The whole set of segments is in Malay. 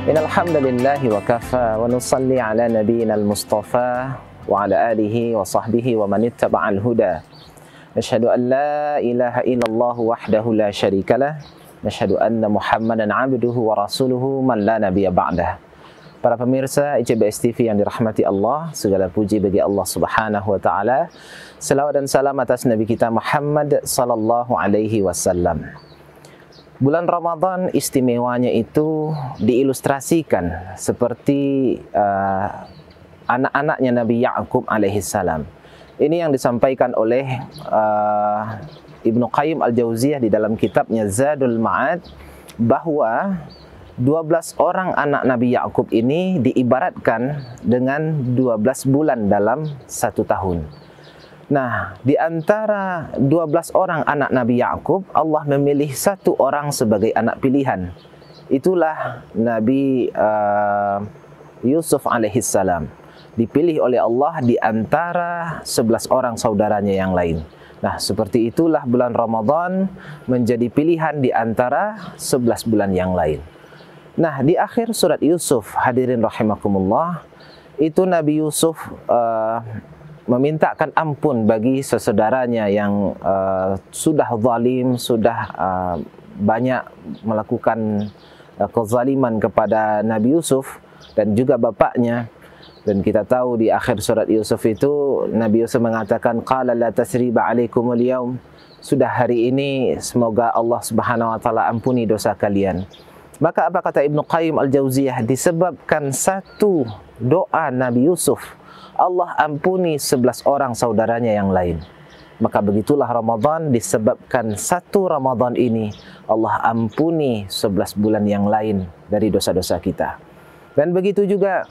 Innal hamdalillahi wa kafa wa nusalli ala nabiyyina al-mustafa wa ala alihi wa sahbihi wa man ittaba'al huda. Nashhadu an la ilaha illallah wahdahu la syarikalah. Nashhadu anna Muhammadan 'abduhu wa rasuluhu man la nabiyya ba'dah. Para pemirsa ICBS TV yang dirahmati Allah, segala puji bagi Allah Subhanahu wa taala. Selawat dan salam atas Nabi kita Muhammad sallallahu alaihi wasallam. Bulan Ramadan istimewanya itu diilustrasikan seperti anak-anaknya Nabi Ya'qub alaihissalam. Ini yang disampaikan oleh Ibnu Qayyim al-Jauziyah di dalam kitabnya Zadul Ma'ad, bahwa 12 orang anak Nabi Ya'qub ini diibaratkan dengan 12 bulan dalam 1 tahun. Nah, di antara 12 orang anak Nabi Ya'qub, Allah memilih 1 orang sebagai anak pilihan. Itulah Nabi Yusuf alaihissalam. Dipilih oleh Allah di antara 11 orang saudaranya yang lain. Nah, seperti itulah bulan Ramadan menjadi pilihan di antara 11 bulan yang lain. Nah, di akhir surat Yusuf, hadirin rahimakumullah, itu Nabi Yusuf memintakan ampun bagi sesaudaranya yang sudah zalim, sudah banyak melakukan kezaliman kepada Nabi Yusuf dan juga bapaknya. Dan kita tahu di akhir surat Yusuf itu Nabi Yusuf mengatakan, qala la tasriba alaikumul yaum, sudah hari ini semoga Allah Subhanahu wa taala ampuni dosa kalian. Maka apa kata Ibnu Qayyim al-Jauziyah, disebabkan 1 doa Nabi Yusuf, Allah ampuni 11 orang saudaranya yang lain. Maka begitulah Ramadan, disebabkan 1 Ramadan ini Allah ampuni 11 bulan yang lain dari dosa-dosa kita. Dan begitu juga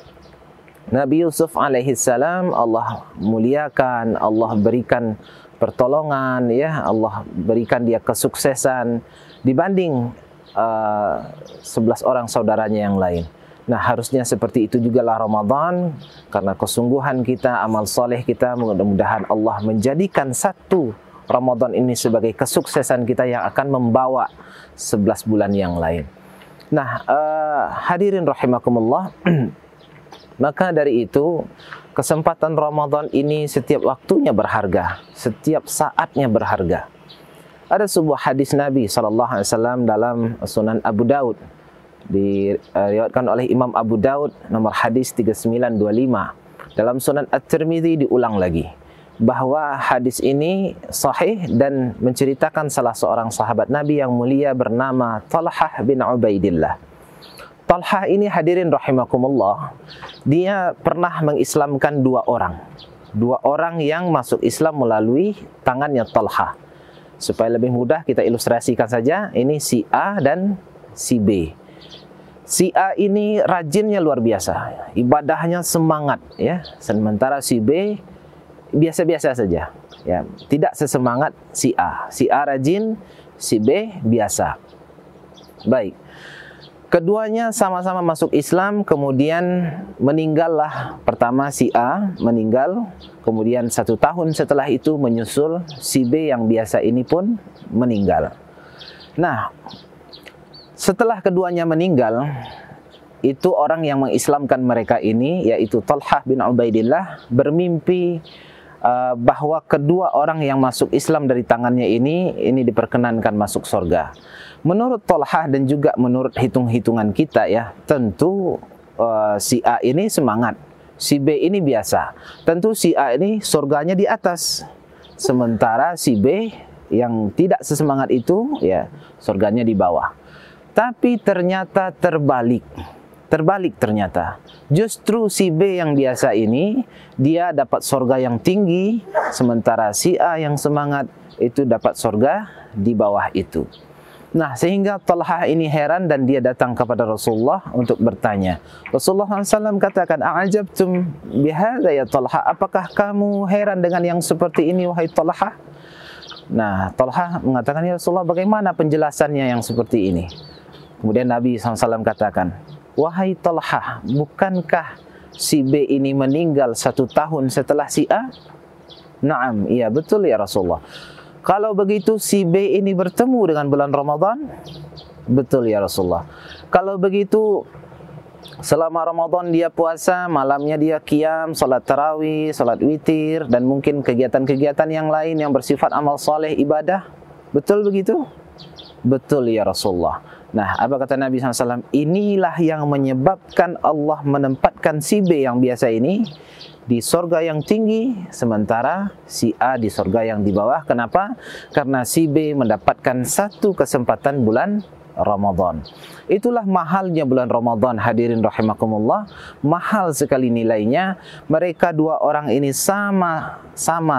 Nabi Yusuf alaihissalam, Allah muliakan, Allah berikan pertolongan, ya, Allah berikan dia kesuksesan dibanding 11 orang saudaranya yang lain. Nah, harusnya seperti itu juga lah Ramadan, karena kesungguhan kita, amal soleh kita, mudah-mudahan Allah menjadikan 1 Ramadan ini sebagai kesuksesan kita yang akan membawa 11 bulan yang lain. Nah, hadirin rahimakumullah, maka dari itu kesempatan Ramadan ini setiap waktunya berharga, setiap saatnya berharga. Ada sebuah hadis Nabi SAW dalam Sunan Abu Daud, diriwayatkan oleh Imam Abu Daud, nomor hadis 3925. Dalam Sunan At-Tirmidzi diulang lagi, bahwa hadis ini sahih dan menceritakan salah seorang sahabat Nabi yang mulia bernama Talhah bin Ubaidillah. Talhah ini, hadirin rahimakumullah, dia pernah mengislamkan 2 orang. 2 orang yang masuk Islam melalui tangannya Talhah. Supaya lebih mudah kita ilustrasikan saja, ini si A dan si B. Si A ini rajinnya luar biasa, ibadahnya semangat, ya. Sementara si B biasa-biasa saja, ya, tidak sesemangat si A. Si A rajin, si B biasa. Baik. Keduanya sama-sama masuk Islam, kemudian meninggallah. Pertama si A meninggal, kemudian 1 tahun setelah itu menyusul si B yang biasa ini pun meninggal. Nah, setelah keduanya meninggal, itu orang yang mengislamkan mereka ini, yaitu Talhah bin Ubaidillah, bermimpi bahwa kedua orang yang masuk Islam dari tangannya ini diperkenankan masuk surga. Menurut Talhah dan juga menurut hitung-hitungan kita, ya, tentu si A ini semangat, si B ini biasa. Tentu si A ini surganya di atas, sementara si B yang tidak sesemangat itu, ya, surganya di bawah. Tapi ternyata terbalik ternyata. Justru si B yang biasa ini, dia dapat surga yang tinggi, sementara si A yang semangat itu dapat surga di bawah itu. Nah, sehingga Talhah ini heran dan dia datang kepada Rasulullah untuk bertanya. Rasulullah SAW katakan, "A'ajabtum bihadza ya Talhah? Apakah kamu heran dengan yang seperti ini, wahai Talhah?" Nah, Talhah mengatakan, "Ya Rasulullah, bagaimana penjelasannya yang seperti ini?" Kemudian Nabi SAW katakan, "Wahai Talhah, bukankah si B ini meninggal 1 tahun setelah si A?" "Na'am, iya betul ya Rasulullah." "Kalau begitu si B ini bertemu dengan bulan Ramadan?" "Betul ya Rasulullah." "Kalau begitu Selama Ramadan dia puasa, malamnya dia qiyam, salat tarawih, salat witir, dan mungkin kegiatan-kegiatan yang lain yang bersifat amal soleh, ibadah. Betul begitu? Betul ya Rasulullah. Nah, apa kata Nabi SAW? Inilah yang menyebabkan Allah menempatkan si B yang biasa ini di sorga yang tinggi, sementara si A di sorga yang di bawah. Kenapa? Karena si B mendapatkan satu kesempatan bulan Ramadan. Itulah mahalnya bulan Ramadan, hadirin rahimakumullah. Mahal sekali nilainya. Mereka dua orang ini sama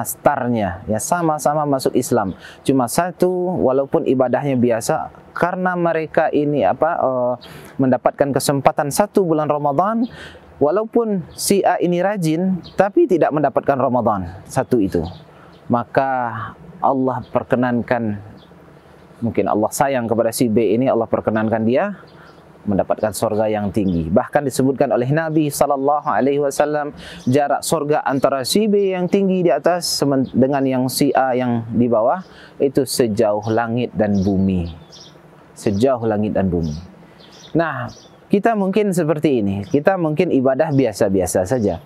startnya, ya, sama-sama masuk Islam. Cuma satu, walaupun ibadahnya biasa, karena mereka ini mendapatkan kesempatan satu bulan Ramadan. Walaupun si A ini rajin, tapi tidak mendapatkan Ramadan satu itu, maka Allah perkenankan, mungkin Allah sayang kepada si B ini, Allah perkenankan dia mendapatkan sorga yang tinggi. Bahkan disebutkan oleh Nabi SAW, jarak sorga antara si B yang tinggi di atas dengan yang si A yang di bawah itu sejauh langit dan bumi. Sejauh langit dan bumi. Nah, kita mungkin seperti ini. Kita mungkin ibadah biasa-biasa saja.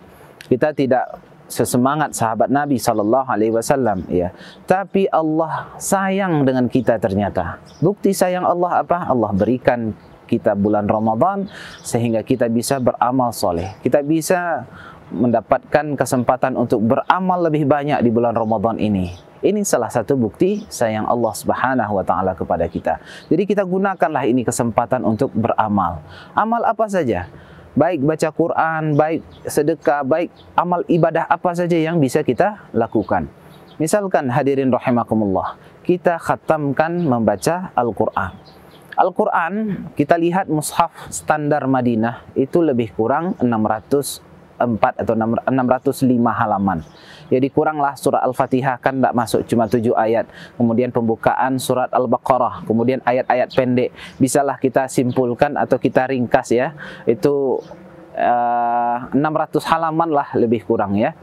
Kita tidak sesemangat sahabat Nabi SAW, ya. Tapi Allah sayang dengan kita ternyata. Bukti sayang Allah apa? Allah berikan kita bulan Ramadan sehingga kita bisa beramal soleh. Kita bisa mendapatkan kesempatan untuk beramal lebih banyak di bulan Ramadan ini. Ini salah satu bukti sayang Allah Subhanahu wa taala kepada kita. Jadi kita gunakanlah ini kesempatan untuk beramal. Amal apa saja? Baik baca Quran, baik sedekah, baik amal ibadah apa saja yang bisa kita lakukan. Misalkan hadirin rahimakumullah, kita khatamkan membaca Al-Quran. Al-Quran, kita lihat mushaf standar Madinah itu lebih kurang 604 atau 605 halaman. Jadi kuranglah surah Al-Fatihah, kan tidak masuk, cuma 7 ayat. Kemudian pembukaan surat Al-Baqarah, kemudian ayat-ayat pendek. Bisalah kita simpulkan atau kita ringkas, ya. Itu 600 halaman lah lebih kurang, ya.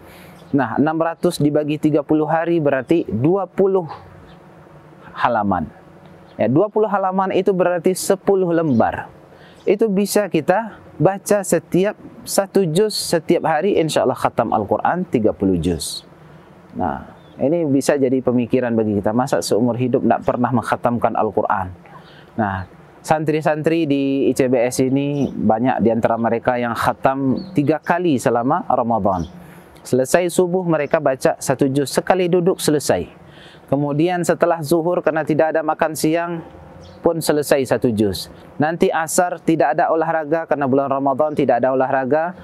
Nah, 600 dibagi 30 hari berarti 20 halaman. Ya, 20 halaman itu berarti 10 lembar. Itu bisa kita baca setiap 1 juz setiap hari, insya Allah khatam Al-Quran 30 juz. Nah, ini bisa jadi pemikiran bagi kita. Masa seumur hidup tidak pernah mengkhatamkan Al-Quran? Nah, santri-santri di ICBS ini banyak di antara mereka yang khatam 3 kali selama Ramadan. Selesai subuh mereka baca 1 juz, sekali duduk selesai. Kemudian setelah zuhur karena tidak ada makan siang pun selesai 1 juz. Nanti asar tidak ada olahraga karena bulan Ramadan tidak ada olahraga.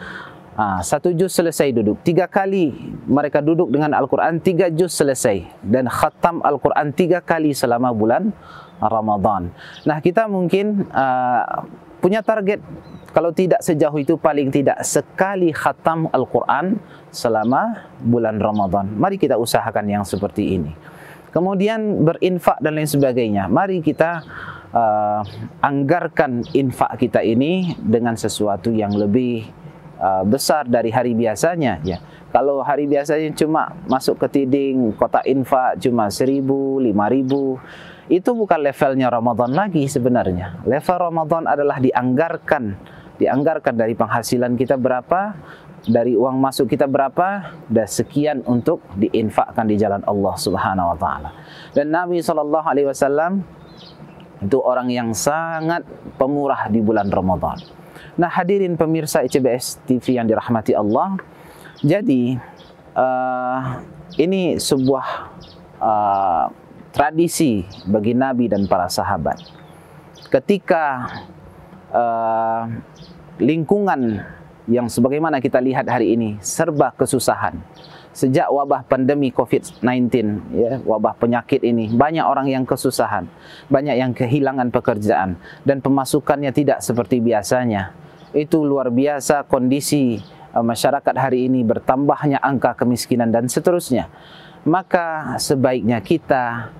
1 juz selesai duduk. 3 kali mereka duduk dengan Al-Quran, 3 juz selesai. Dan khatam Al-Quran 3 kali selama bulan Ramadan. Nah, kita mungkin punya target, kalau tidak sejauh itu paling tidak sekali khatam Al-Quran selama bulan Ramadan. Mari kita usahakan yang seperti ini. Kemudian berinfak dan lain sebagainya. Mari kita anggarkan infak kita ini dengan sesuatu yang lebih besar dari hari biasanya, ya. Kalau hari biasanya cuma masuk ke tiding kotak infak cuma 1.000, 5.000, itu bukan levelnya Ramadan lagi sebenarnya. Level Ramadan adalah dianggarkan dari penghasilan kita berapa, dari uang masuk kita berapa, dan sekian untuk diinfakkan di jalan Allah Subhanahu wa taala. Dan Nabi SAW itu orang yang sangat pemurah di bulan Ramadan. Nah, hadirin pemirsa ICBS TV yang dirahmati Allah. Jadi ini sebuah tradisi bagi Nabi dan para sahabat. Ketika lingkungan yang sebagaimana kita lihat hari ini serba kesusahan. Sejak wabah pandemi COVID-19, ya, wabah penyakit ini, banyak orang yang kesusahan, banyak yang kehilangan pekerjaan, dan pemasukannya tidak seperti biasanya. Itu luar biasa kondisi masyarakat hari ini, bertambahnya angka kemiskinan dan seterusnya. Maka sebaiknya kita,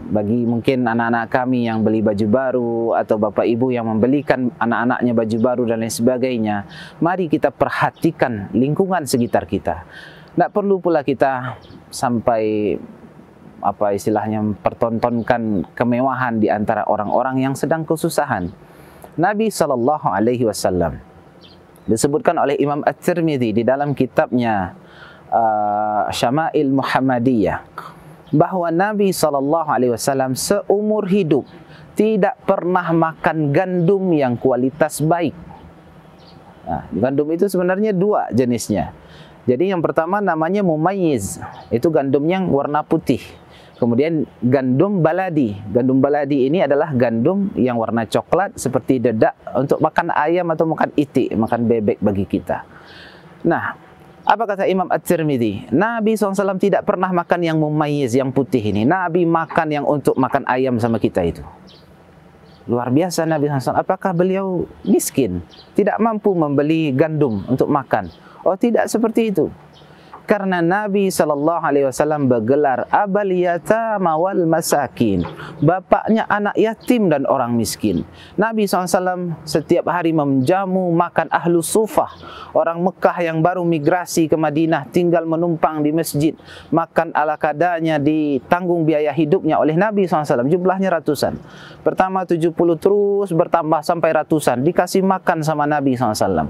bagi mungkin anak-anak kami yang beli baju baru atau bapak ibu yang membelikan anak-anaknya baju baru dan lain sebagainya, mari kita perhatikan lingkungan sekitar kita. Tidak perlu pula kita sampai istilahnya mempertontonkan kemewahan di antara orang-orang yang sedang kesusahan. Nabi SAW disebutkan oleh Imam At-Tirmidzi di dalam kitabnya Syama'il Muhammadiyah bahwa Nabi SAW seumur hidup tidak pernah makan gandum yang kualitas baik. Nah, gandum itu sebenarnya dua jenisnya. Jadi yang pertama namanya mumayyiz, itu gandum yang warna putih. Kemudian gandum baladi. Gandum baladi ini adalah gandum yang warna coklat seperti dedak untuk makan ayam atau makan itik, makan bebek bagi kita. Nah, apa kata Imam At-Tirmidzi? Nabi SAW tidak pernah makan yang mumayyiz, yang putih ini. Nabi makan yang untuk makan ayam sama kita itu. Luar biasa Nabi SAW. Apakah beliau miskin? Tidak mampu membeli gandum untuk makan? Oh, tidak seperti itu. Karena Nabi SAW bergelar Abal Yatama wal Masakin, bapaknya anak yatim dan orang miskin. Nabi SAW setiap hari menjamu makan ahlu sufah, orang Mekah yang baru migrasi ke Madinah, tinggal menumpang di masjid, makan ala kadanya, ditanggung biaya hidupnya oleh Nabi SAW, jumlahnya ratusan. Pertama 70, terus bertambah sampai ratusan, dikasih makan sama Nabi SAW.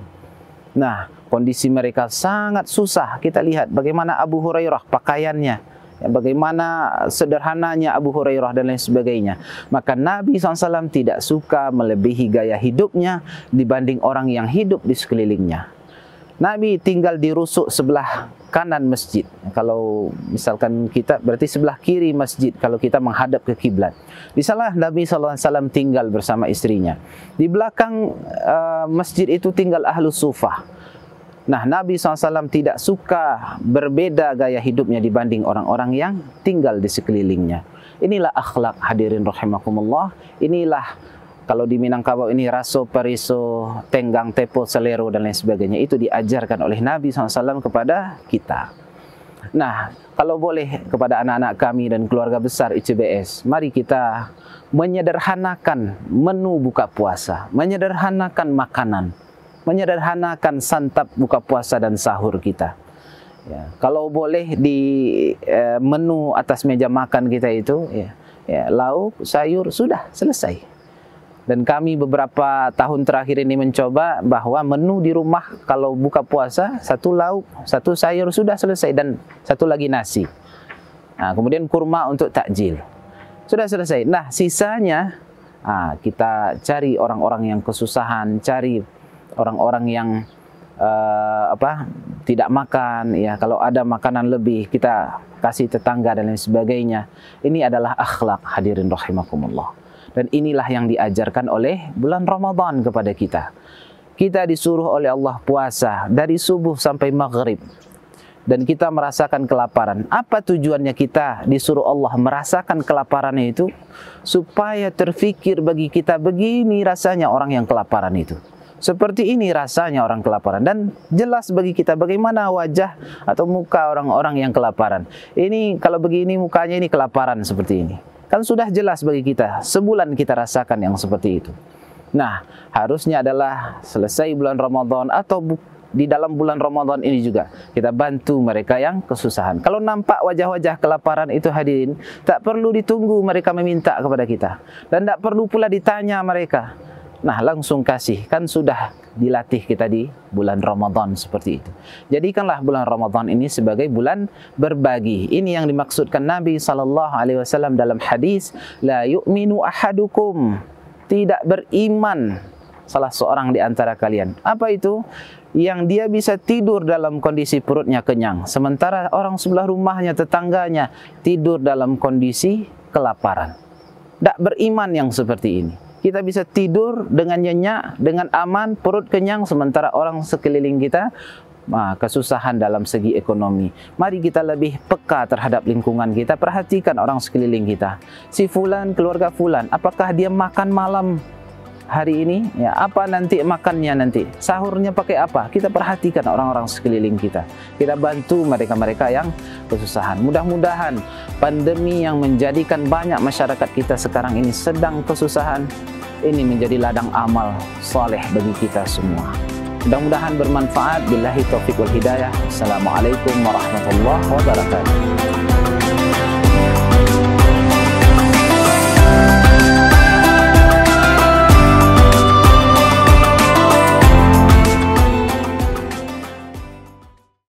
Nah, kondisi mereka sangat susah. Kita lihat bagaimana Abu Hurairah pakaiannya, ya, bagaimana sederhananya Abu Hurairah dan lain sebagainya. Maka Nabi SAW tidak suka melebihi gaya hidupnya dibanding orang yang hidup di sekelilingnya. Nabi tinggal di rusuk sebelah kanan masjid. Kalau misalkan kita, berarti sebelah kiri masjid kalau kita menghadap ke kiblat. Di sana Nabi SAW tinggal bersama istrinya. Di belakang masjid itu tinggal ahlu sufah. Nah, Nabi SAW tidak suka berbeda gaya hidupnya dibanding orang-orang yang tinggal di sekelilingnya. Inilah akhlak, hadirin rahimakumullah. Inilah, kalau di Minangkabau ini, raso, periso, tenggang, tepo, selero, dan lain sebagainya. Itu diajarkan oleh Nabi SAW kepada kita. Nah, kalau boleh kepada anak-anak kami dan keluarga besar ICBS, mari kita menyederhanakan menu buka puasa, menyederhanakan makanan, menyederhanakan santap buka puasa dan sahur kita. Ya, kalau boleh di menu atas meja makan kita itu, lauk, sayur, sudah selesai. Dan kami beberapa tahun terakhir ini mencoba bahwa menu di rumah kalau buka puasa, satu lauk, satu sayur sudah selesai, dan satu lagi nasi. Nah, kemudian kurma untuk takjil. Sudah selesai. Nah, sisanya kita cari orang-orang yang kesusahan, cari orang-orang yang tidak makan, ya, kalau ada makanan lebih kita kasih tetangga dan lain sebagainya. Ini adalah akhlak, hadirin rahimakumullah. Dan inilah yang diajarkan oleh bulan Ramadan kepada kita. Kita disuruh oleh Allah puasa dari subuh sampai maghrib. Dan kita merasakan kelaparan. Apa tujuannya kita disuruh Allah merasakan kelaparan itu? Supaya terfikir bagi kita, begini rasanya orang yang kelaparan itu. Seperti ini rasanya orang kelaparan. Dan jelas bagi kita bagaimana wajah atau muka orang-orang yang kelaparan. Ini kalau begini mukanya, ini kelaparan seperti ini. Kan sudah jelas bagi kita, sebulan kita rasakan yang seperti itu. Nah, harusnya adalah selesai bulan Ramadan atau di dalam bulan Ramadan ini juga kita bantu mereka yang kesusahan. Kalau nampak wajah-wajah kelaparan itu, hadirin, tak perlu ditunggu mereka meminta kepada kita. Dan tak perlu pula ditanya mereka. Nah, langsung kasih, kan sudah dilatih kita di bulan Ramadan seperti itu. Jadikanlah bulan Ramadan ini sebagai bulan berbagi. Ini yang dimaksudkan Nabi SAW dalam hadis, la yu'minu ahadukum, tidak beriman salah seorang di antara kalian. Apa itu? Yang dia bisa tidur dalam kondisi perutnya kenyang, sementara orang sebelah rumahnya, tetangganya tidur dalam kondisi kelaparan. Tak beriman yang seperti ini. Kita bisa tidur dengan nyenyak, dengan aman, perut kenyang, sementara orang sekeliling kita kesusahan dalam segi ekonomi. Mari kita lebih peka terhadap lingkungan kita, perhatikan orang sekeliling kita. Si fulan, keluarga fulan, apakah dia makan malam hari ini? Ya, apa nanti makannya nanti? Sahurnya pakai apa? Kita perhatikan orang-orang sekeliling kita. Kita bantu mereka-mereka yang kesusahan. Mudah-mudahan pandemi yang menjadikan banyak masyarakat kita sekarang ini sedang kesusahan, ini menjadi ladang amal saleh bagi kita semua. Mudah-mudahan bermanfaat. Billahi taufiq wal hidayah. Assalamualaikum warahmatullahi wabarakatuh.